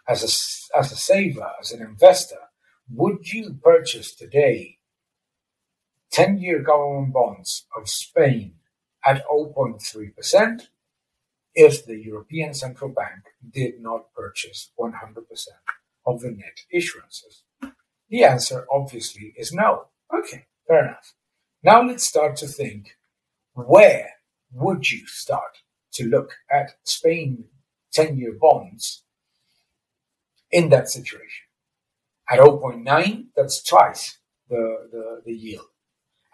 as a saver, as an investor, would you purchase today 10-year government bonds of Spain at 0.3% if the European Central Bank did not purchase 100% of the net issuances? The answer obviously is no. Okay, fair enough. Now let's start to think, where would you start to look at Spain 10-year bonds in that situation? At 0.9, that's twice the yield.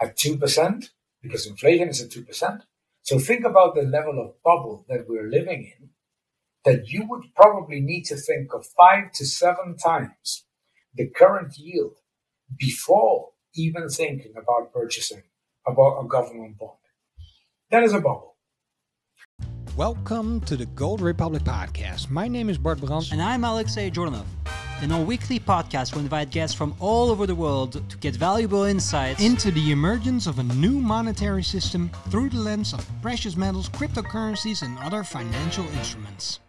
At 2%, because inflation is at 2%. So think about the level of bubble that we're living in, that you would probably need to think of 5 to 7 times the current yield before even thinking about purchasing a government bond. That is a bubble. Welcome to the Gold Republic Podcast. My name is Bart Brands. And I'm Alexei Jordanov. In our weekly podcast, we invite guests from all over the world to get valuable insights into the emergence of a new monetary system through the lens of precious metals, cryptocurrencies, and other financial instruments.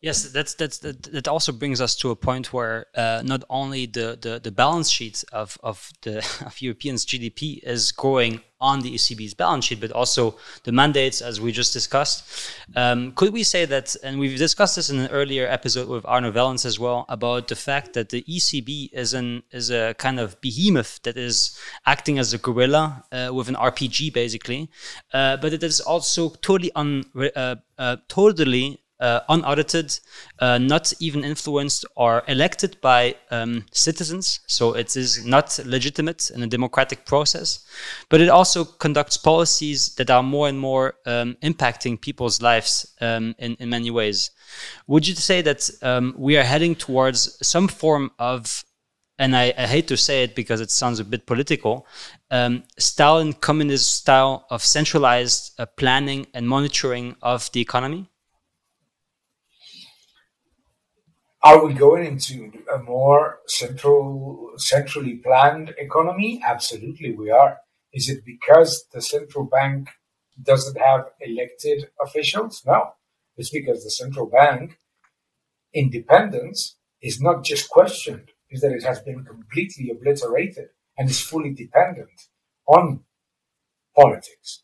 Yes, that also brings us to a point where not only the balance sheet of Europeans' GDP is growing on the ECB's balance sheet, but also the mandates, as we just discussed. Could we say that, and we've discussed this in an earlier episode with Arno Wellens as well, about the fact that the ECB is a kind of behemoth that is acting as a gorilla with an RPG basically, but it is also totally unaudited, not even influenced or elected by citizens. So it is not legitimate in a democratic process, but it also conducts policies that are more and more impacting people's lives in many ways. Would you say that we are heading towards some form of, and I hate to say it because it sounds a bit political, Stalin communist style of centralized planning and monitoring of the economy? Are we going into a more centrally planned economy? Absolutely, we are. Is it because the central bank doesn't have elected officials? No. It's because the central bank independence is not just questioned, is that it has been completely obliterated and is fully dependent on politics.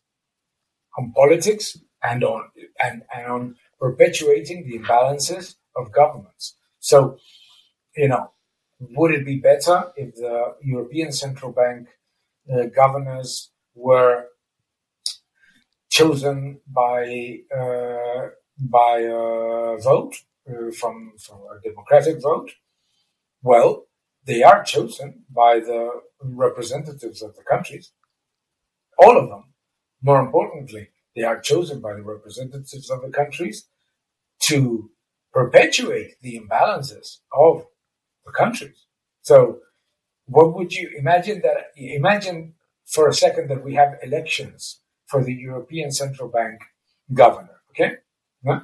On politics and on perpetuating the imbalances of governments. So, would it be better if the European Central Bank governors were chosen by a vote, from a democratic vote? Well, they are chosen by the representatives of the countries. All of them. More importantly, they are chosen by the representatives of the countries to perpetuate the imbalances of the countries. So what would you imagine for a second that we have elections for the European Central Bank governor, okay? Yeah?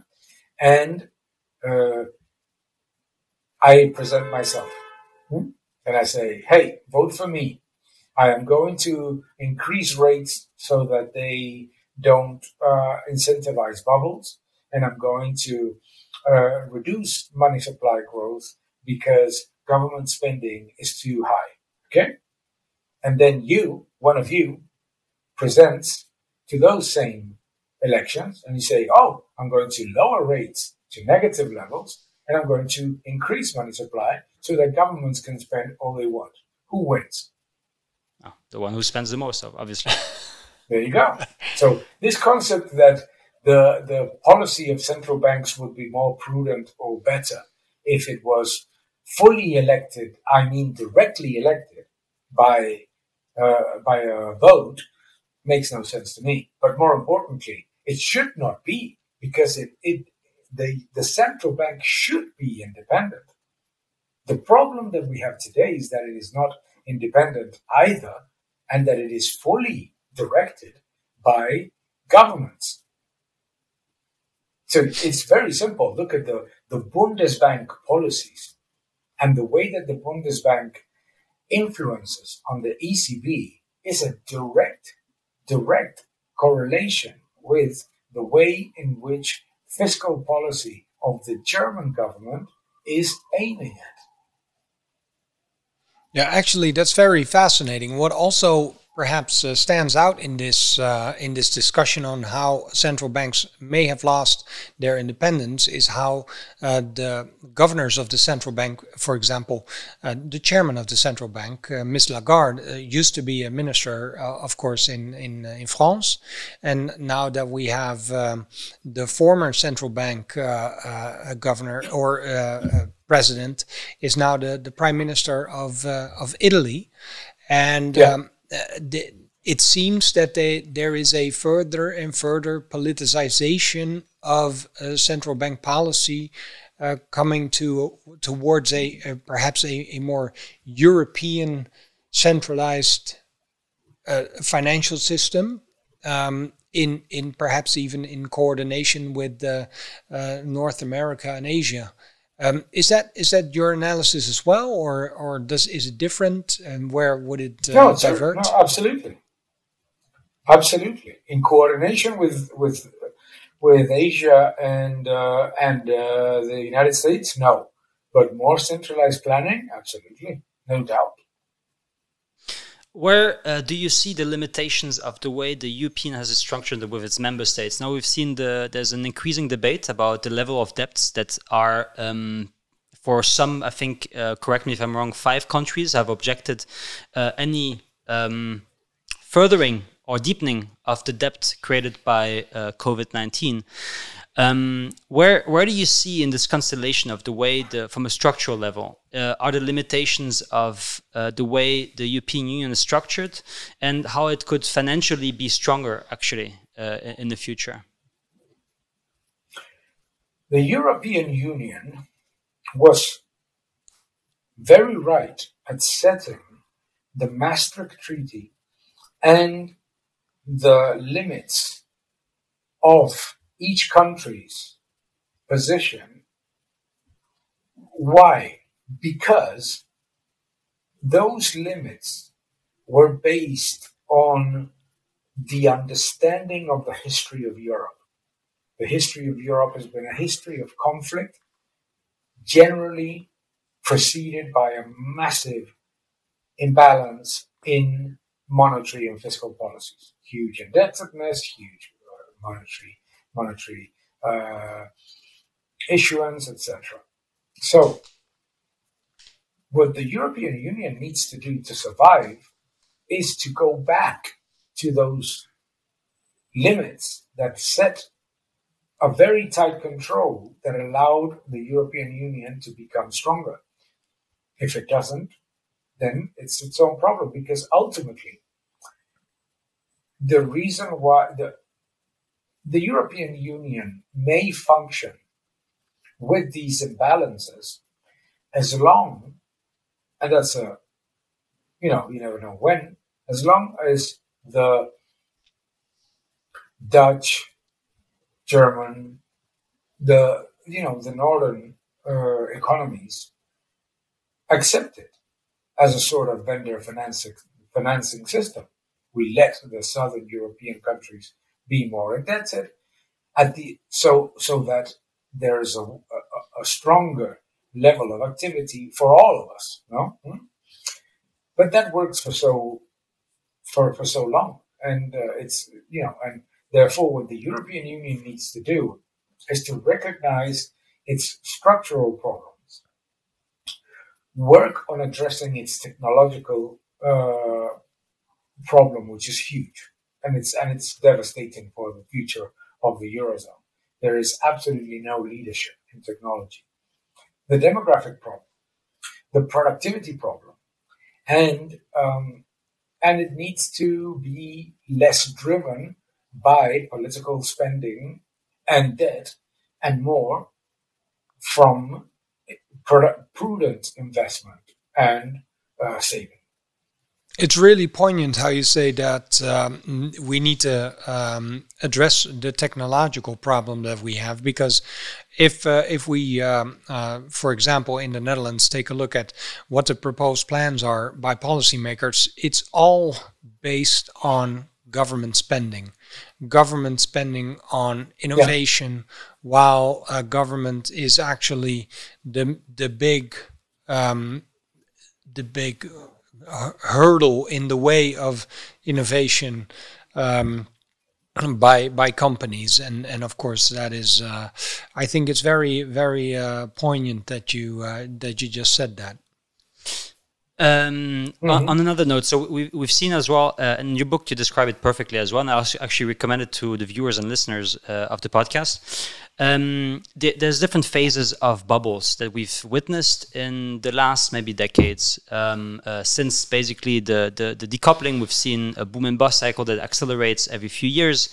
And I present myself and I say, hey, vote for me. I am going to increase rates so that they don't incentivize bubbles, and I'm going to reduce money supply growth because government spending is too high, okay? And then one of you, presents to those same elections and you say, oh, I'm going to lower rates to negative levels and I'm going to increase money supply so that governments can spend all they want. Who wins? Oh, the one who spends the most, obviously. There you go. So this concept that the policy of central banks would be more prudent or better if it was fully elected, I mean directly elected by a vote, makes no sense to me. But more importantly, it should not be, because the central bank should be independent. The problem that we have today is that it is not independent either, and that it is fully directed by governments. So it's very simple. Look at the Bundesbank policies and the way that the Bundesbank influences on the ECB is a direct correlation with the way in which fiscal policy of the German government is aiming at. Yeah, actually, that's very fascinating. What also perhaps stands out in this discussion on how central banks may have lost their independence is how the governors of the central bank, for example, the chairman of the central bank, Ms. Lagarde, used to be a minister, of course, in France, and now that we have the former central bank governor or president is now the prime minister of Italy, and it seems that there is a further and further politicization of central bank policy coming towards perhaps a more European centralized financial system, in perhaps even in coordination with North America and Asia. Is that your analysis as well, or is it different, and where would it divert? No, absolutely. In coordination with Asia and the United States, no, but more centralized planning, absolutely, no doubt. Where do you see the limitations of the way the European has structured with its member states? Now we've seen there's an increasing debate about the level of debts that are, for some, I think, correct me if I'm wrong, 5 countries have objected any furthering or deepening of the debt created by COVID-19. Where do you see in this constellation of the way, from a structural level, are the limitations of the way the European Union is structured, and how it could financially be stronger, actually, in the future? The European Union was very right at setting the Maastricht Treaty and the limits of each country's position. Why? Because those limits were based on the understanding of the history of Europe. The history of Europe has been a history of conflict, generally preceded by a massive imbalance in monetary and fiscal policies. Huge indebtedness, huge monetary issuance, etc. So, what the European Union needs to do to survive is to go back to those limits that set a very tight control that allowed the European Union to become stronger. If it doesn't, then it's its own problem, because ultimately, the reason why the European Union may function with these imbalances as long, and that's you never know when, as long as the Dutch, German, the northern economies accept it as a sort of vendor financing system. We let the southern European countries be more indebted so that there's a stronger level of activity for all of us. No, but that works for so long, and and therefore, what the European Union needs to do is to recognize its structural problems, work on addressing its technological problem, which is huge, and it's devastating for the future of the Eurozone. There is absolutely no leadership in technology. The demographic problem, the productivity problem, and it needs to be less driven by political spending and debt, and more from prudent investment and saving. It's really poignant how you say that we need to address the technological problem that we have, because if we, for example, in the Netherlands, take a look at what the proposed plans are by policymakers, it's all based on government spending on innovation, while government is actually the big hurdle in the way of innovation by companies, and of course that is I think it's very poignant that you just said that. On another note, so we've seen as well, in your book you describe it perfectly as well, and I also actually recommend it to the viewers and listeners of the podcast. There's different phases of bubbles that we've witnessed in the last maybe decades. Since basically the decoupling, we've seen a boom and bust cycle that accelerates every few years.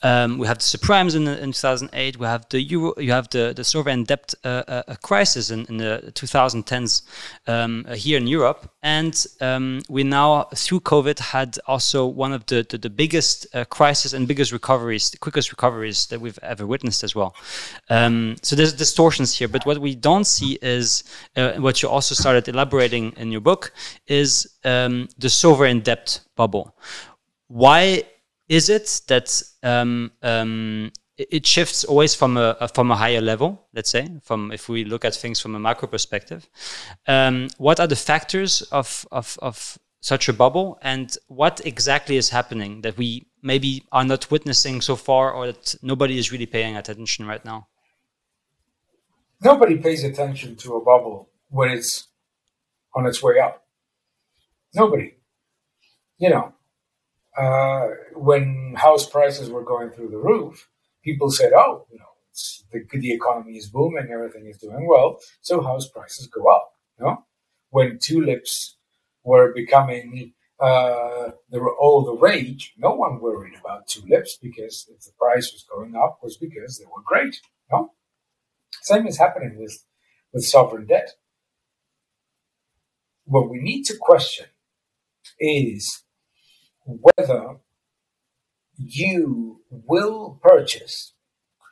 We have the subprimes in 2008. We have the euro. You have the sovereign debt crisis in the 2010s here in Europe, and we now through COVID had also one of the biggest crisis and biggest recoveries, the quickest recoveries that we've ever witnessed as well. So there's distortions here, but what we don't see is what you also started elaborating in your book is the sovereign debt bubble. Why is it that it shifts always from a higher level, let's say, from if we look at things from a macro perspective? What are the factors of such a bubble, and what exactly is happening that we maybe are not witnessing so far, or that nobody is really paying attention right now? Nobody pays attention to a bubble when it's on its way up. Nobody. When house prices were going through the roof, people said, "Oh, the economy is booming, everything is doing well, so house prices go up." When tulips were becoming all the rage, no one worried about tulips, because if the price was going up, was because they were great. Same is happening with sovereign debt. What we need to question is whether you will purchase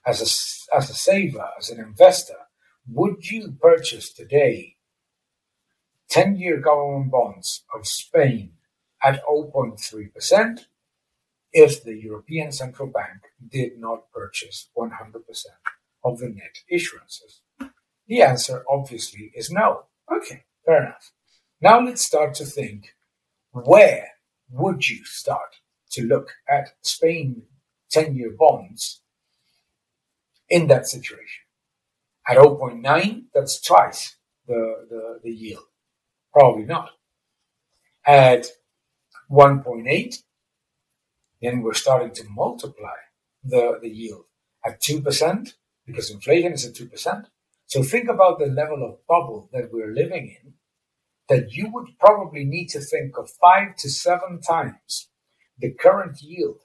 as a saver, as an investor. Would you purchase today 10-year government bonds of Spain at 0.3% if the European Central Bank did not purchase 100% of the net issuances? The answer obviously is no. Okay, fair enough. Now let's start to think, where would you start to look at Spain 10-year bonds in that situation? At 0.9, that's twice the yield. Probably not. At 1.8, then we're starting to multiply the yield. At 2%, because inflation is at 2%. So think about the level of bubble that we're living in, that you would probably need to think of 5 to 7 times the current yield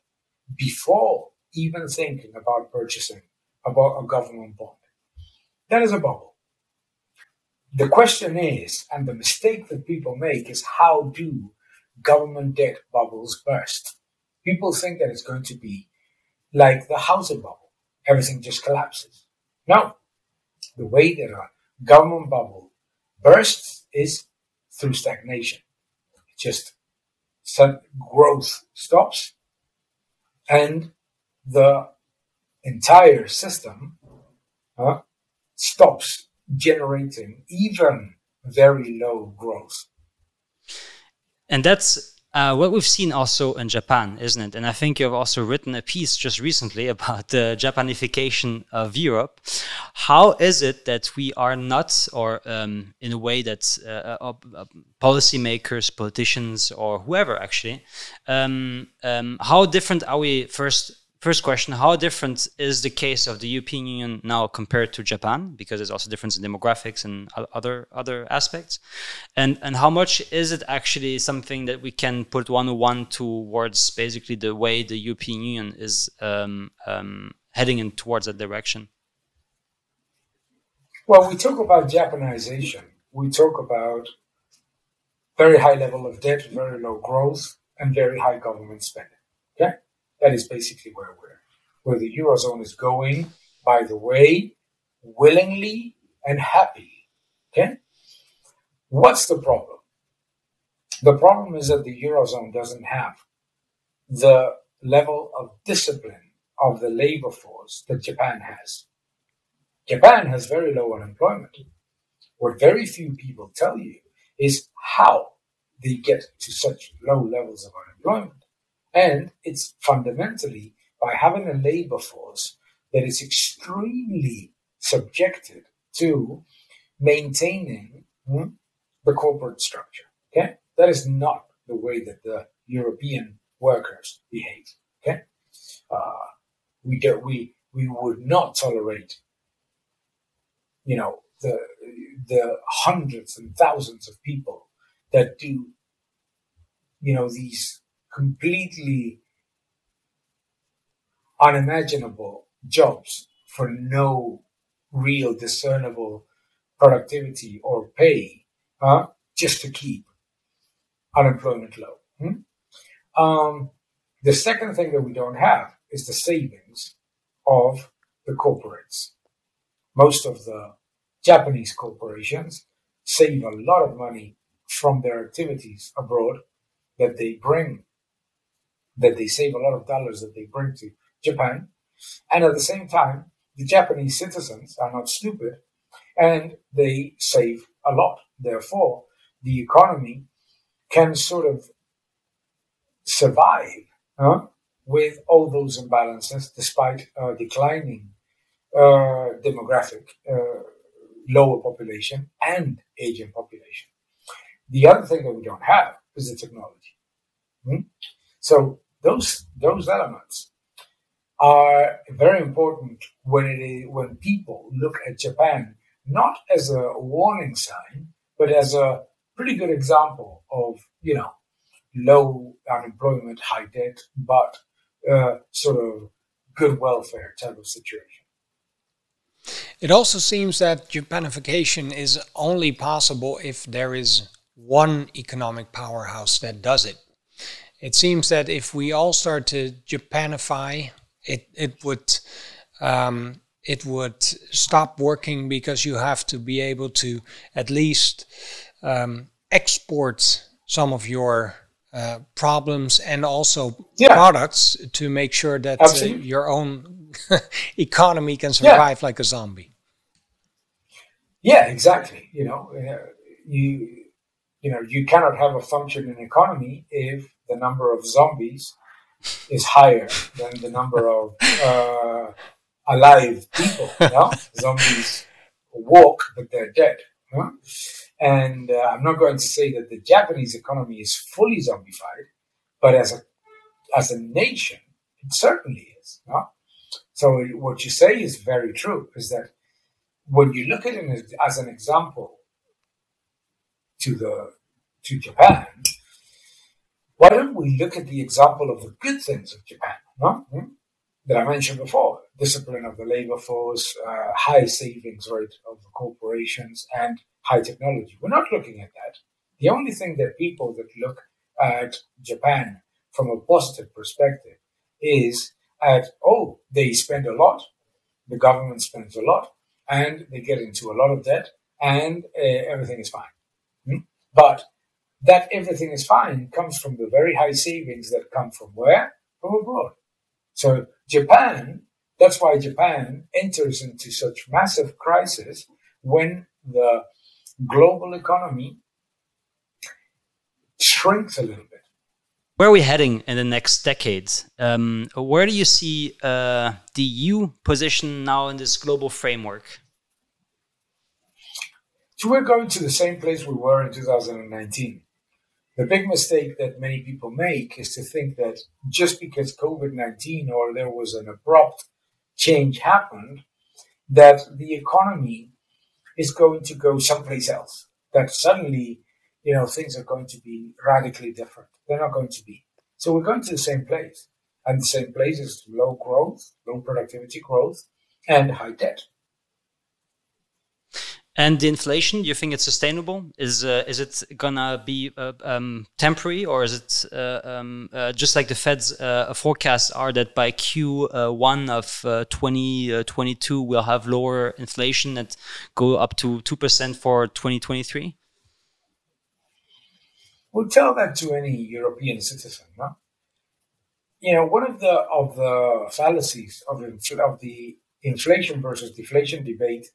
before even thinking about purchasing about a government bond. That is a bubble. The question is, and the mistake that people make is, how do government debt bubbles burst? People think that it's going to be like the housing bubble. Everything just collapses. No. The way that a government bubble bursts is through stagnation. Just growth stops, and the entire system stops generating even very low growth. And that's what we've seen also in Japan, isn't it? And I think you've also written a piece just recently about the Japanification of Europe. How is it that we are not, or in a way that policymakers, politicians, or whoever actually, how different are we? First question, how different is the case of the European Union now compared to Japan? Because there's also difference in demographics and other aspects. And how much is it actually something that we can put 101 towards basically the way the European Union is heading in towards that direction? Well, we talk about Japanization. We talk about very high level of debt, very low growth, and very high government spending. Okay? That is basically where the Eurozone is going, by the way, willingly and happily. Okay? What's the problem? The problem is that the Eurozone doesn't have the level of discipline of the labor force that Japan has. Japan has very low unemployment. What very few people tell you is how they get to such low levels of unemployment. And it's fundamentally by having a labor force that is extremely subjected to maintaining the corporate structure. Okay, that is not the way that the European workers behave. Okay, we would not tolerate, the hundreds and thousands of people that do, these completely unimaginable jobs for no real discernible productivity or pay, just to keep unemployment low. The second thing that we don't have is the savings of the corporates. Most of the Japanese corporations save a lot of money from their activities abroad that they save a lot of dollars that they bring to Japan. And at the same time, the Japanese citizens are not stupid and they save a lot. Therefore, the economy can sort of survive with all those imbalances despite declining demographic, lower population and aging population. The other thing that we don't have is the technology. So those elements are very important when people look at Japan not as a warning sign, but as a pretty good example of low unemployment, high debt, but sort of good welfare type of situation. It also seems that Japanification is only possible if there is one economic powerhouse that does it. It seems that if we all start to Japanify, it would stop working because you have to be able to at least export some of your problems and also products to make sure that your own economy can survive like a zombie. Yeah, exactly. You cannot have a functioning economy if the number of zombies is higher than the number of alive people. Zombies walk, but they're dead. And I'm not going to say that the Japanese economy is fully zombified, but as a nation, it certainly is. So what you say is very true, is that when you look at it as an example to Japan, why don't we look at the example of the good things of Japan that I mentioned before? Discipline of the labor force, high savings rate of the corporations, and high technology. We're not looking at that. The only thing that people that look at Japan from a positive perspective is they spend a lot, the government spends a lot, and they get into a lot of debt, and everything is fine. But that everything is fine comes from the very high savings that come from where? From abroad. So Japan, that's why Japan enters into such massive crisis when the global economy shrinks a little bit. Where are we heading in the next decades? Where do you see the EU position now in this global framework? So we're going to the same place we were in 2019. The big mistake that many people make is to think that just because COVID-19 or there was an abrupt change happened, that the economy is going to go someplace else, that suddenly, things are going to be radically different. They're not going to be. So we're going to the same place. And the same place is low growth, low productivity growth, and high debt. And the inflation, do you think it's sustainable? Is it gonna be temporary, or is it just like the Fed's forecasts are that by Q1 of 2022 we'll have lower inflation that go up to 2% for 2023? We'll tell that to any European citizen, no? One of the fallacies of the inflation versus deflation debate,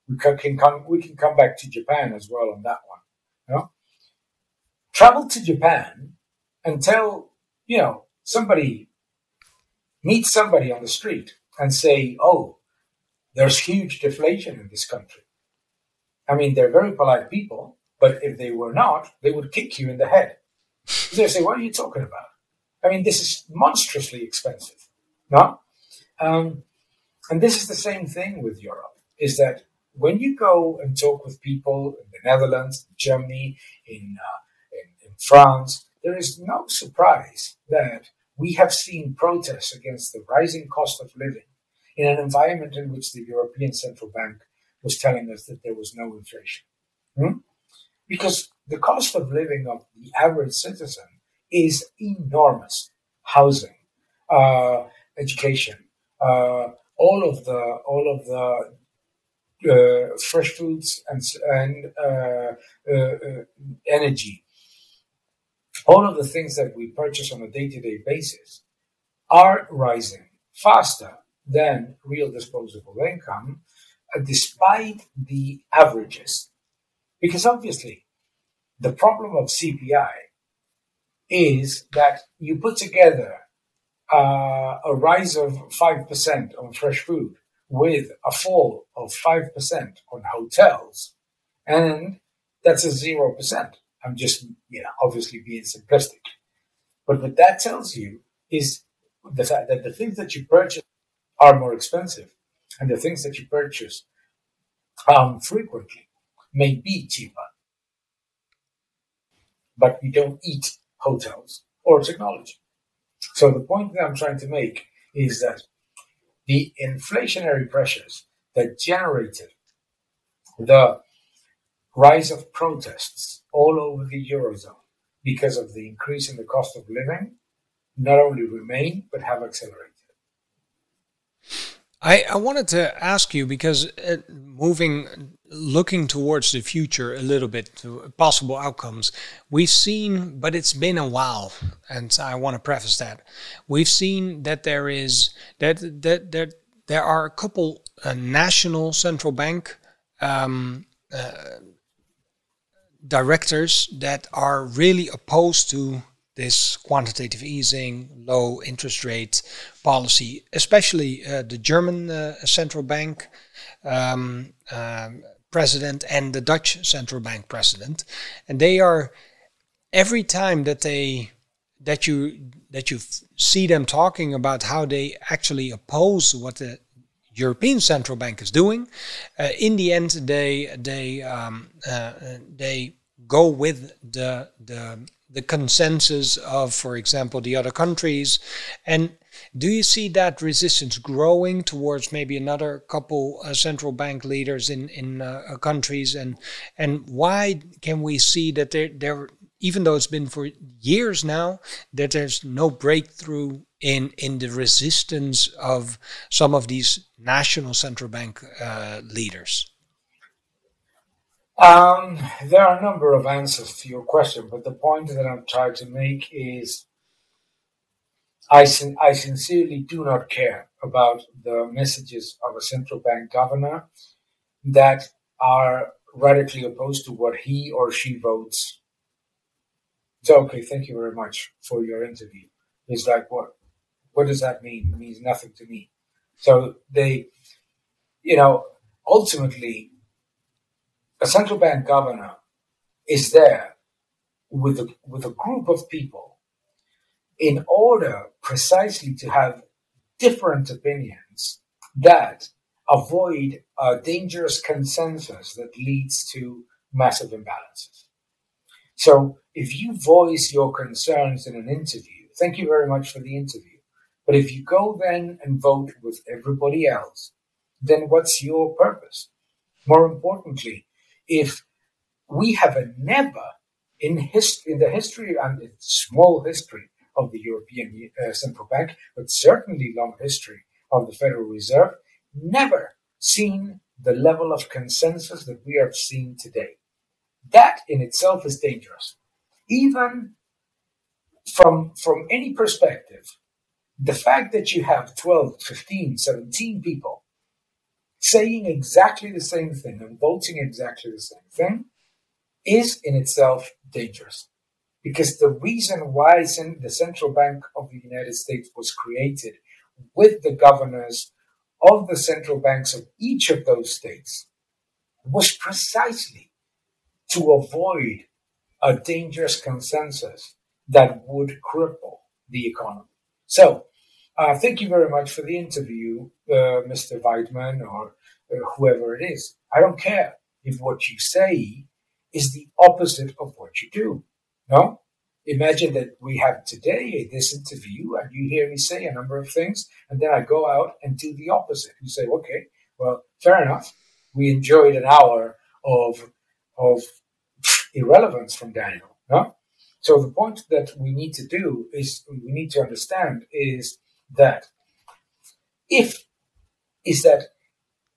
we can come back to Japan as well on that one. You know? Travel to Japan and tell, meet somebody on the street and say, oh, there's huge deflation in this country. I mean, they're very polite people, but if they were not, they would kick you in the head. They say, what are you talking about? I mean, this is monstrously expensive. No? And this is the same thing with Europe, is that when you go and talk with people in the Netherlands, in Germany, in France, there is no surprise that we have seen protests against the rising cost of living in an environment in which the European Central Bank was telling us that there was no inflation. Because the cost of living of the average citizen is enormous. Housing, education, all of the fresh foods and energy, all of the things that we purchase on a day-to-day basis are rising faster than real disposable income, despite the averages. Because obviously, the problem of CPI is that you put together a rise of 5% on fresh food with a fall of 5% on hotels, and that's a 0%. I'm just, obviously being simplistic. But what that tells you is the fact that the things that you purchase are more expensive, and the things that you purchase frequently may be cheaper. But you don't eat hotels or technology. So the point that I'm trying to make is that the inflationary pressures that generated the rise of protests all over the Eurozone because of the increase in the cost of living not only remain, but have accelerated. I wanted to ask you, because looking towards the future a little bit to possible outcomes, we've seen, but it's been a while, and I want to preface that we've seen that there are a couple national central bank directors that are really opposed to this quantitative easing, low interest rate policy, especially the German central bank president and the Dutch central bank president, and they are, every time that you see them talking about how they actually oppose what the European Central Bank is doing, in the end they go with the consensus of, for example, the other countries. And do you see that resistance growing towards maybe another couple central bank leaders in countries? And why can we see that there, even though it's been for years now, that there's no breakthrough in the resistance of some of these national central bank leaders? There are a number of answers to your question, but the point that I'm trying to make is I sincerely do not care about the messages of a central bank governor that are radically opposed to what he or she votes. So, okay, thank you very much for your interview. It's like, what does that mean? It means nothing to me. So they, ultimately, a central bank governor is there with a group of people in order precisely to have different opinions that avoid a dangerous consensus that leads to massive imbalances. So if you voice your concerns in an interview, thank you very much for the interview. But if you go then and vote with everybody else, then what's your purpose? More importantly, if we have never in the history and the small history of the European Central Bank, but certainly long history of the Federal Reserve, never seen the level of consensus that we are seeing today. That in itself is dangerous. Even from any perspective, the fact that you have 12, 15, 17 people saying exactly the same thing and voting exactly the same thing is in itself dangerous. Because the reason why the Central Bank of the United States was created with the governors of the central banks of each of those states was precisely to avoid a dangerous consensus that would cripple the economy. So, thank you very much for the interview, Mr. Weidman, or whoever it is. I don't care if what you say is the opposite of what you do. No? Imagine that we have today this interview and you hear me say a number of things, and then I go out and do the opposite. You say, okay, well, fair enough. We enjoyed an hour of irrelevance from Daniel. No? So the point that we need to do is we need to understand is that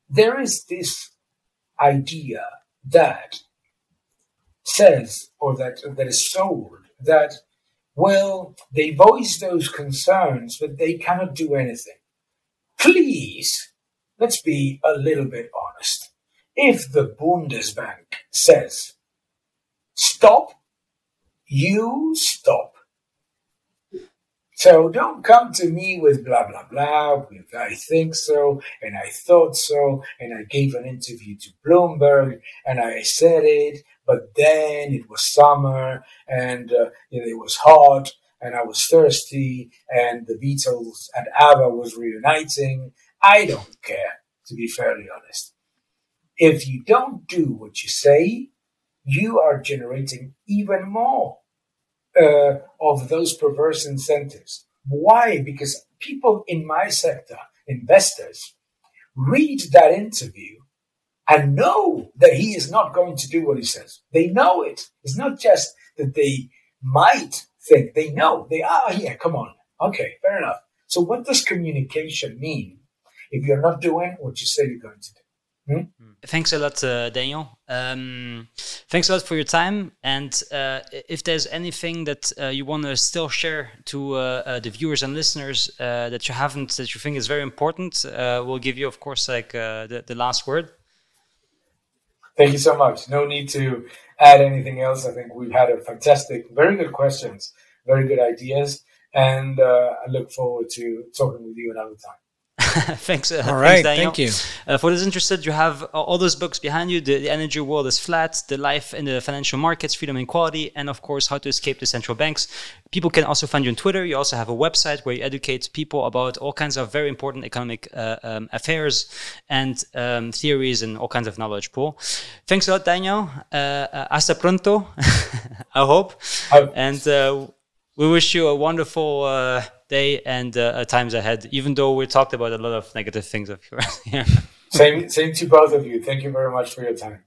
there is this idea that says, or that is sold, that, well, they voice those concerns, but they cannot do anything. Please, let's be a little bit honest. If the Bundesbank says, stop, you stop. So don't come to me with blah, blah, blah, with I think so, and I thought so, and I gave an interview to Bloomberg, and I said it, but then it was summer, and it was hot, and I was thirsty, and the Beatles and ABBA was reuniting. I don't care, to be fairly honest. If you don't do what you say, you are generating even more of those perverse incentives. Why? Because people in my sector, investors, read that interview and know that he is not going to do what he says. They know it. It's not just that they might think. They know. Yeah, come on. Okay, fair enough. So what does communication mean if you're not doing what you say you're going to do? Thanks a lot, Daniel. Thanks a lot for your time. And if there's anything that you want to still share to the viewers and listeners that you think is very important, we'll give you, of course, the last word. Thank you so much. No need to add anything else. I think we've had a fantastic, very good questions, very good ideas, and I look forward to talking with you another time. Thanks. All right, thanks, Daniel. thank you. For those interested, you have all those books behind you. The Energy World is Flat, The Life in the Financial Markets, Freedom and Equality, and of course, How to Escape the Central Banks. People can also find you on Twitter. You also have a website where you educate people about all kinds of very important economic affairs and theories and all kinds of knowledge pool. Thanks a lot, Daniel. Hasta pronto, I hope. And we wish you a wonderful day and times ahead, even though we talked about a lot of negative things of yours here. Same to both of you. Thank you very much for your time.